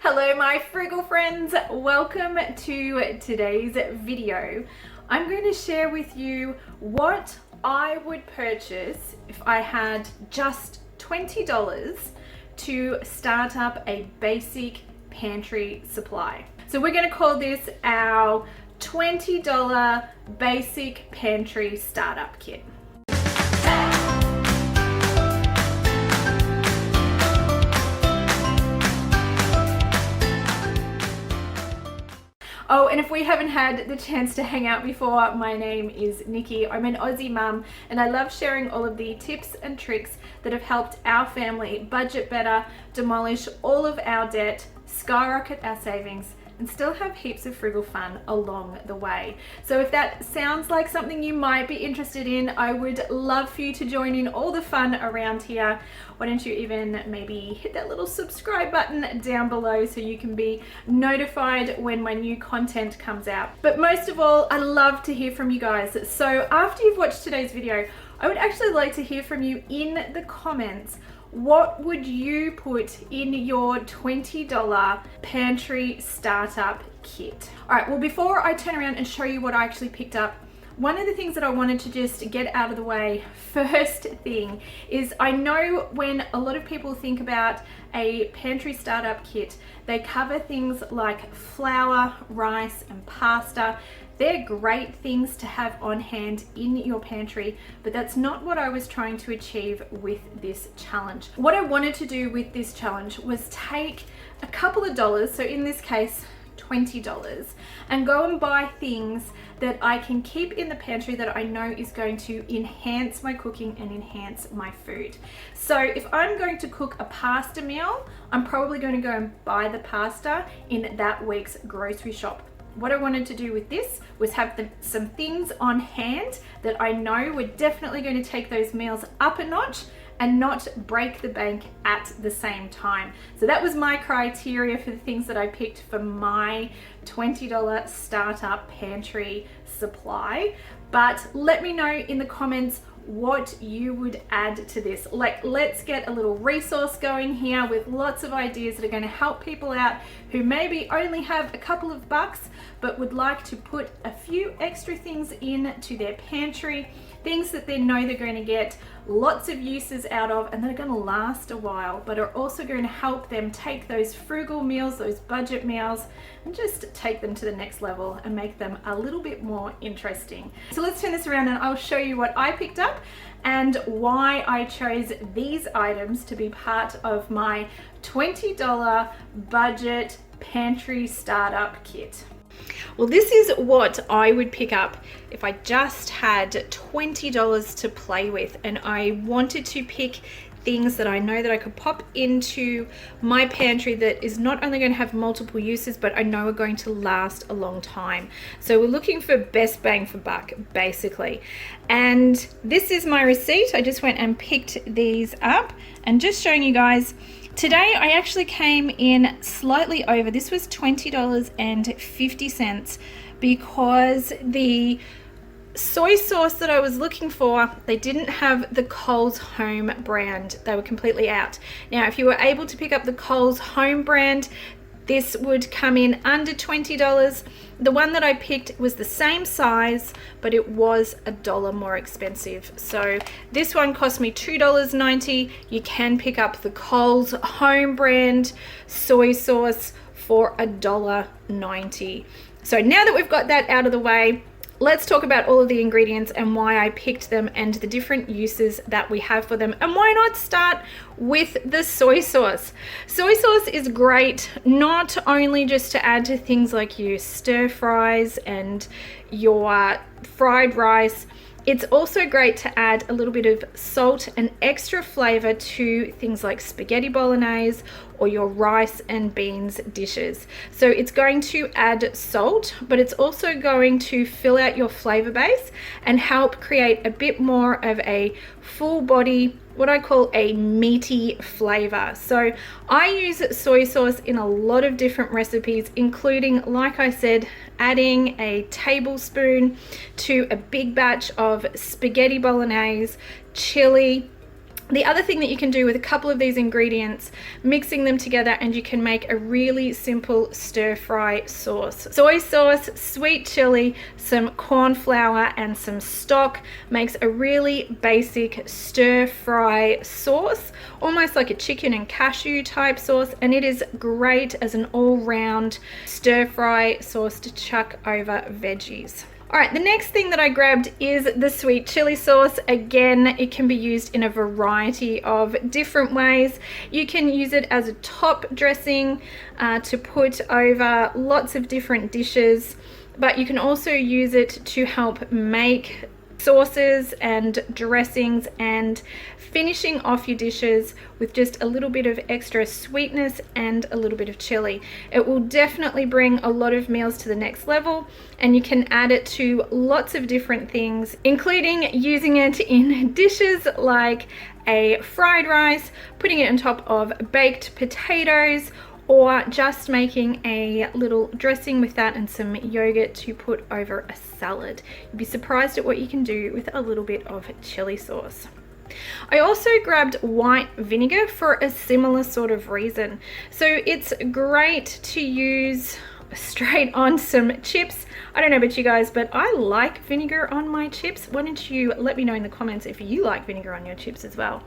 Hello my frugal friends, welcome to today's video. I'm going to share with you what I would purchase if I had just $20 to start up a basic pantry supply. So we're going to call this our $20 basic pantry startup kit. Oh, and if we haven't had the chance to hang out before, my name is Nikki. I'm an Aussie mum and I love sharing all of the tips and tricks that have helped our family budget better, demolish all of our debt, skyrocket our savings, and still have heaps of frugal fun along the way. So if that sounds like something you might be interested in, I would love for you to join in all the fun around here. Why don't you even maybe hit that little subscribe button down below so you can be notified when my new content comes out. But most of all, I love to hear from you guys. So after you've watched today's video, I would actually like to hear from you in the comments. What would you put in your $20 pantry startup kit? All right, well, before I turn around and show you what I actually picked up, one of the things that I wanted to just get out of the way first thing is I know when a lot of people think about a pantry startup kit, they cover things like flour, rice, and pasta. They're great things to have on hand in your pantry, but that's not what I was trying to achieve with this challenge. What I wanted to do with this challenge was take a couple of dollars, so in this case, $20, and go and buy things that I can keep in the pantry that I know is going to enhance my cooking and enhance my food. So if I'm going to cook a pasta meal, I'm probably going to go and buy the pasta in that week's grocery shop. What I wanted to do with this was have some things on hand that I know were definitely going to take those meals up a notch and not break the bank at the same time. So that was my criteria for the things that I picked for my $20 startup pantry supply. But let me know in the comments what you would add to this. Like, let's get a little resource going here with lots of ideas that are going to help people out who maybe only have a couple of bucks but would like to put a few extra things into their pantry, things that they know they're going to get lots of uses out of and that are going to last a while, but are also going to help them take those frugal meals, those budget meals, and just take them to the next level and make them a little bit more interesting. So let's turn this around and I'll show you what I picked up and why I chose these items to be part of my $20 budget pantry startup kit. Well, this is what I would pick up if I just had $20 to play with and I wanted to pick things that I know that I could pop into my pantry that is not only going to have multiple uses, but I know are going to last a long time. So we're looking for best bang for buck, basically. And this is my receipt. I just went and picked these up and just showing you guys. Today I actually came in slightly over. This was $20.50 because the soy sauce that I was looking for, they didn't have the Coles Home brand. They were completely out. Now, if you were able to pick up the Coles Home brand, this would come in under $20. The one that I picked was the same size, but it was $1 more expensive. So this one cost me $2.90. You can pick up the Coles Home brand soy sauce for $1.90. So now that we've got that out of the way, let's talk about all of the ingredients and why I picked them and the different uses that we have for them. And why not start with the soy sauce? Soy sauce is great not only just to add to things like your stir fries and your fried rice. It's also great to add a little bit of salt and extra flavor to things like spaghetti bolognese or your rice and beans dishes. So it's going to add salt, but it's also going to fill out your flavor base and help create a bit more of a full body, what I call a meaty flavor. So I use soy sauce in a lot of different recipes, including, like I said, adding a tablespoon to a big batch of spaghetti bolognese, chili, The other thing that you can do with a couple of these ingredients, mixing them together, and you can make a really simple stir fry sauce. Soy sauce, sweet chili, some corn flour and some stock makes a really basic stir fry sauce, almost like a chicken and cashew type sauce, and it is great as an all-round stir fry sauce to chuck over veggies. All right, the next thing that I grabbed is the sweet chili sauce. Again, it can be used in a variety of different ways. You can use it as a top dressing to put over lots of different dishes, but you can also use it to help make sauces and dressings and finishing off your dishes with just a little bit of extra sweetness and a little bit of chili. It will definitely bring a lot of meals to the next level, and you can add it to lots of different things, including using it in dishes like a fried rice, putting it on top of baked potatoes, or just making a little dressing with that and some yogurt to put over a salad. You'd be surprised at what you can do with a little bit of chili sauce. I also grabbed white vinegar for a similar sort of reason. So it's great to use straight on some chips. I don't know about you guys, but I like vinegar on my chips. Why don't you let me know in the comments if you like vinegar on your chips as well.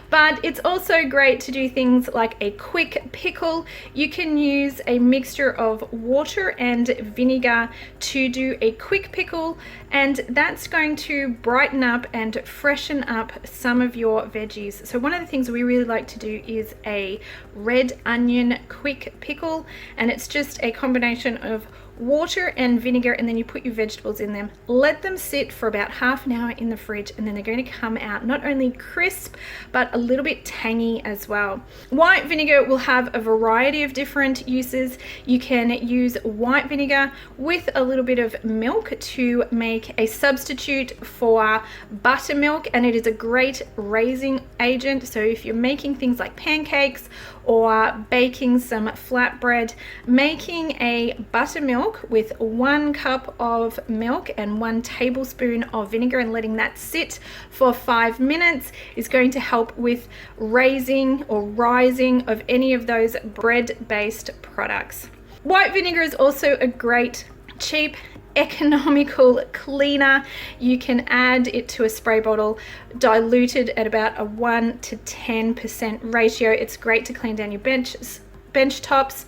But it's also great to do things like a quick pickle. You can use a mixture of water and vinegar to do a quick pickle, and that's going to brighten up and freshen up some of your veggies. So one of the things we really like to do is a red onion quick pickle, and it's just a combination of water and vinegar, and then you put your vegetables in them, let them sit for about half an hour in the fridge, and then they're going to come out not only crisp but a little bit tangy as well. White vinegar will have a variety of different uses. You can use white vinegar with a little bit of milk to make a substitute for buttermilk, and it is a great raising agent. So if you're making things like pancakes or baking some flatbread, making a buttermilk with 1 cup of milk and 1 tablespoon of vinegar and letting that sit for 5 minutes is going to help with raising or rising of any of those bread-based products. White vinegar is also a great, cheap, economical cleaner. You can add it to a spray bottle diluted at about a 1 to 10% ratio. It's great to clean down your bench tops.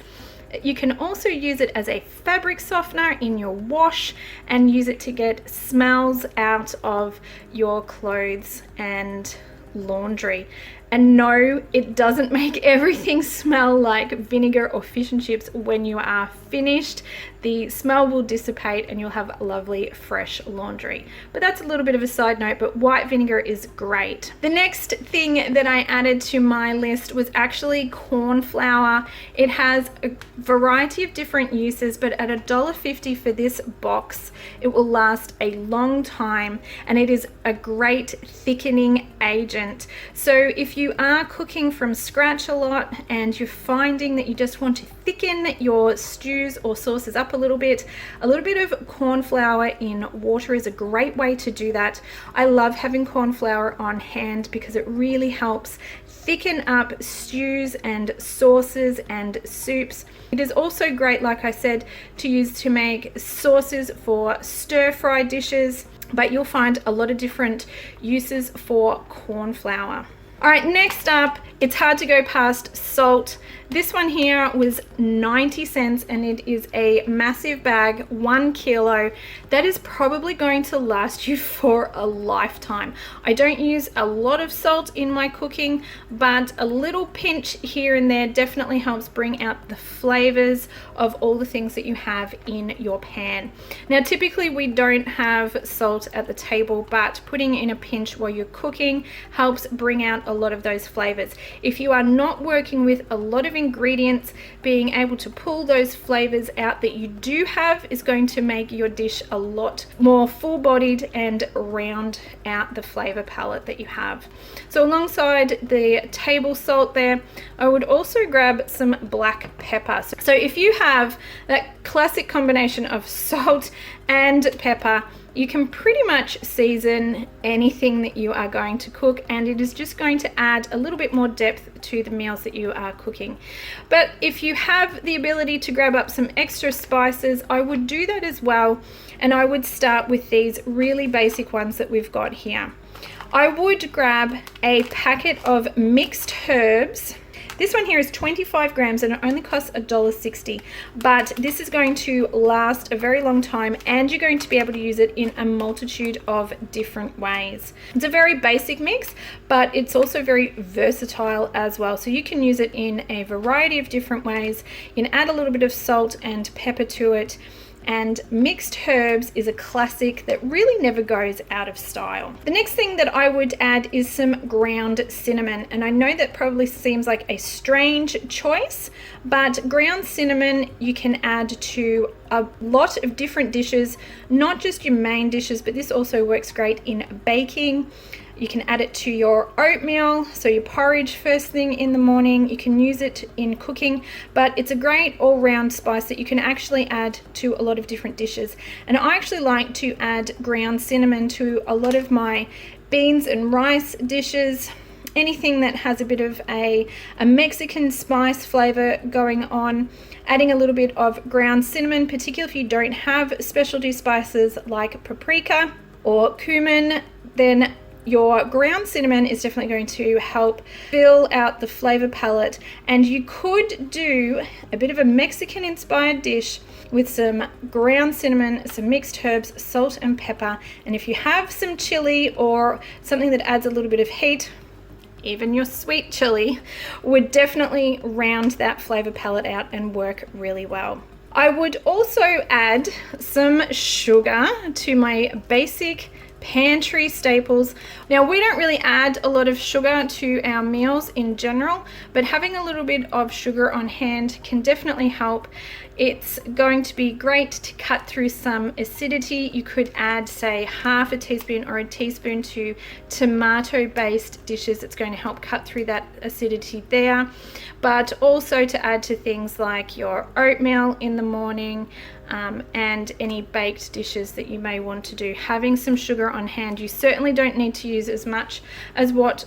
You can also use it as a fabric softener in your wash and use it to get smells out of your clothes and laundry. And no, it doesn't make everything smell like vinegar or fish and chips when you are finished. The smell will dissipate and you'll have lovely fresh laundry. But that's a little bit of a side note, but white vinegar is great. The next thing that I added to my list was actually corn flour. It has a variety of different uses, but at $1.50 for this box, it will last a long time, and it is a great thickening agent. So if you are cooking from scratch a lot and you're finding that you just want to thicken your stews or sauces up a little bit of corn flour in water is a great way to do that. I love having corn flour on hand because it really helps thicken up stews and sauces and soups. It is also great, like I said, to use to make sauces for stir-fry dishes, but you'll find a lot of different uses for corn flour. All right, next up, it's hard to go past salt. This one here was 90 cents and it is a massive bag, 1 kilo. That is probably going to last you for a lifetime. I don't use a lot of salt in my cooking, but a little pinch here and there definitely helps bring out the flavors of all the things that you have in your pan. Now, typically we don't have salt at the table, but putting in a pinch while you're cooking helps bring out a lot of those flavors. If you are not working with a lot of ingredients, being able to pull those flavors out that you do have is going to make your dish a lot more full-bodied and round out the flavor palette that you have. So alongside the table salt there, I would also grab some black pepper. So if you have that classic combination of salt and pepper, You can pretty much season anything that you are going to cook, and it is just going to add a little bit more depth to the meals that you are cooking. But if you have the ability to grab up some extra spices, I would do that as well, and I would start with these really basic ones that we've got here. I would grab a packet of mixed herbs. This one here is 25 grams and it only costs $1.60, but this is going to last a very long time, and you're going to be able to use it in a multitude of different ways. It's a very basic mix, but it's also very versatile as well. So you can use it in a variety of different ways. You can add a little bit of salt and pepper to it. And mixed herbs is a classic that really never goes out of style. The next thing that I would add is some ground cinnamon, and I know that probably seems like a strange choice, but ground cinnamon you can add to a lot of different dishes, not just your main dishes, but this also works great in baking. You can add it to your oatmeal, so your porridge first thing in the morning. You can use it in cooking, but it's a great all-round spice that you can actually add to a lot of different dishes. And I actually like to add ground cinnamon to a lot of my beans and rice dishes. Anything that has a bit of a Mexican spice flavor going on, adding a little bit of ground cinnamon, particularly if you don't have specialty spices like paprika or cumin, then your ground cinnamon is definitely going to help fill out the flavor palette. And you could do a bit of a Mexican inspired dish with some ground cinnamon, some mixed herbs, salt and pepper. And if you have some chili or something that adds a little bit of heat, even your sweet chili would definitely round that flavor palette out and work really well. I would also add some sugar to my basic pantry staples. Now, we don't really add a lot of sugar to our meals in general, but having a little bit of sugar on hand can definitely help. It's going to be great to cut through some acidity. You could add, say, half a teaspoon or a teaspoon to tomato-based dishes. It's going to help cut through that acidity there, but also to add to things like your oatmeal in the morning, and any baked dishes that you may want to do. Having some sugar on hand, you certainly don't need to use as much as what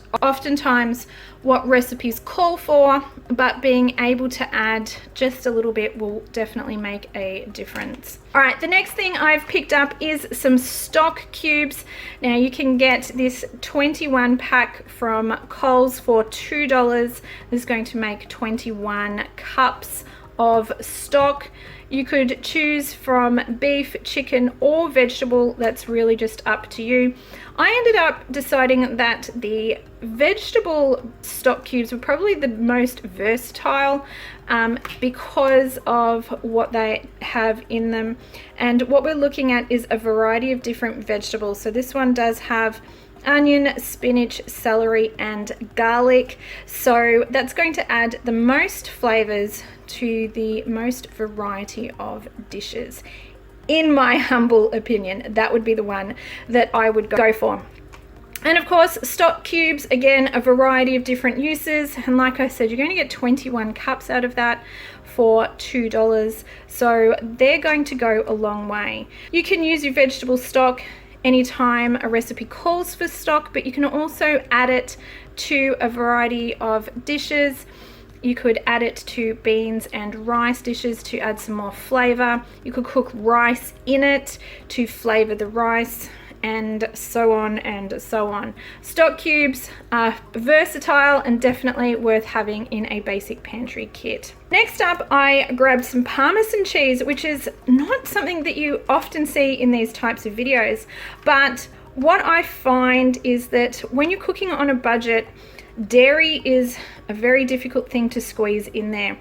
recipes call for, but being able to add just a little bit will definitely make a difference. All right, the next thing I've picked up is some stock cubes. Now you can get this 21 pack from Coles for $2. This is going to make 21 cups of stock. You could choose from beef, chicken, or vegetable. That's really just up to you. I ended up deciding that the vegetable stock cubes were probably the most versatile because of what they have in them. And what we're looking at is a variety of different vegetables. So this one does have onion, spinach, celery, and garlic. So that's going to add the most flavors to the most variety of dishes. In my humble opinion, that would be the one that I would go for. And of course, stock cubes, again, a variety of different uses. And like I said, you're going to get 21 cups out of that for $2. So they're going to go a long way. You can use your vegetable stock anytime a recipe calls for stock, but you can also add it to a variety of dishes. You could add it to beans and rice dishes to add some more flavor. You could cook rice in it to flavor the rice, and so on and so on. Stock cubes are versatile and definitely worth having in a basic pantry kit. Next up, I grabbed some Parmesan cheese, which is not something that you often see in these types of videos, but what I find is that when you're cooking on a budget, dairy is a very difficult thing to squeeze in there.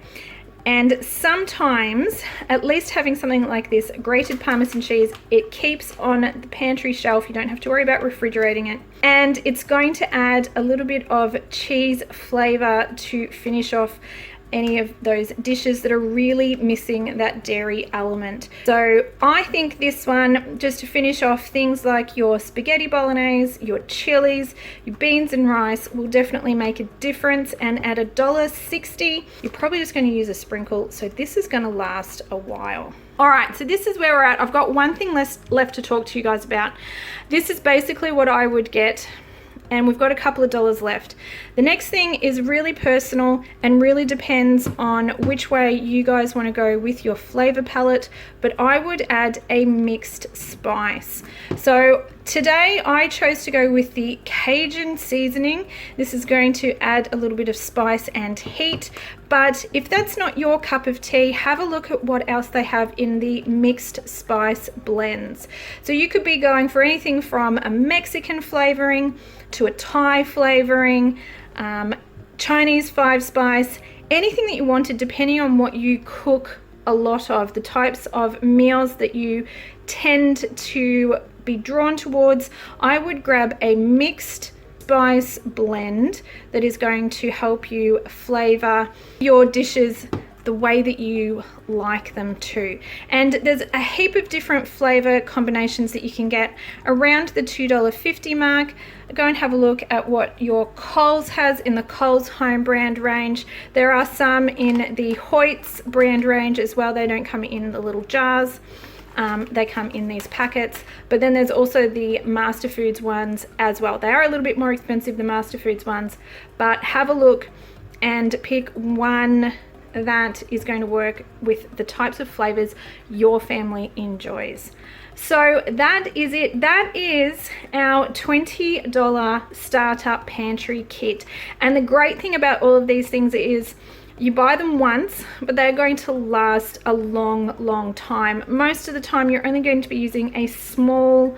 And sometimes, at least having something like this grated Parmesan cheese, it keeps on the pantry shelf. You don't have to worry about refrigerating it. And it's going to add a little bit of cheese flavor to finish off any of those dishes that are really missing that dairy element. So I think this one, just to finish off, things like your spaghetti bolognese, your chilies, your beans and rice will definitely make a difference. And at $1.60, you're probably just going to use a sprinkle, so this is going to last a while. All right, so this is where we're at. I've got one thing left to talk to you guys about. This is basically what I would get, and we've got a couple of dollars left. The next thing is really personal and really depends on which way you guys want to go with your flavor palette, but I would add a mixed spice. So today I chose to go with the Cajun seasoning. This is going to add a little bit of spice and heat, but if that's not your cup of tea, have a look at what else they have in the mixed spice blends. So you could be going for anything from a Mexican flavoring to a Thai flavoring, Chinese 5-spice, anything that you wanted, depending on what you cook a lot of, the types of meals that you tend to be drawn towards. I would grab a mixed spice blend that is going to help you flavor your dishes the way that you like them to. And there's a heap of different flavor combinations that you can get around the $2.50 mark. Go and have a look at what your Coles has in the Coles home brand range. There are some in the Hoyts brand range as well. They don't come in the little jars. They come in these packets, but then there's also the Master Foods ones as well. They are a little bit more expensive, the Master Foods ones, but have a look and pick one that is going to work with the types of flavors your family enjoys. So that is it. That is our $20 startup pantry kit. And the great thing about all of these things is you buy them once, but they're going to last a long time. Most of the time you're only going to be using a small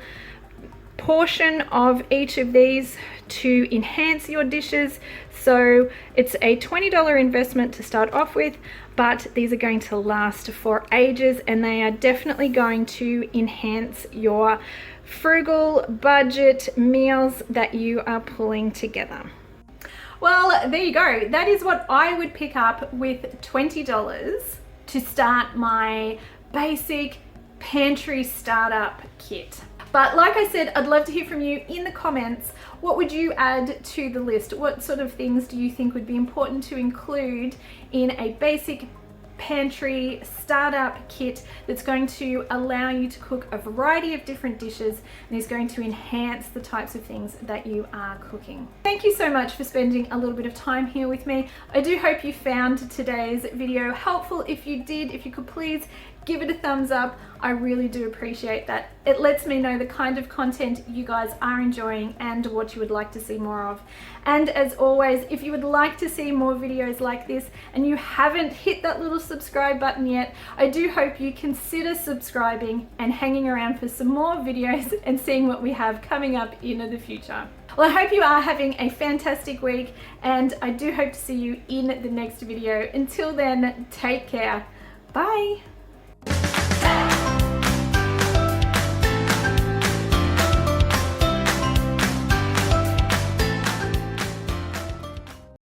portion of each of these to enhance your dishes. So it's a $20 investment to start off with, but these are going to last for ages, and they are definitely going to enhance your frugal budget meals that you are pulling together. Well, there you go. That is what I would pick up with $20 to start my basic pantry startup kit. But like I said, I'd love to hear from you in the comments. What would you add to the list? What sort of things do you think would be important to include in a basic pantry startup kit that's going to allow you to cook a variety of different dishes and is going to enhance the types of things that you are cooking? Thank you so much for spending a little bit of time here with me. I do hope you found today's video helpful. If you did, if you could please give it a thumbs up. I really do appreciate that. It lets me know the kind of content you guys are enjoying and what you would like to see more of. And as always, if you would like to see more videos like this and you haven't hit that little subscribe button yet, I do hope you consider subscribing and hanging around for some more videos and seeing what we have coming up in the future. Well, I hope you are having a fantastic week, and I do hope to see you in the next video. Until then, take care. Bye.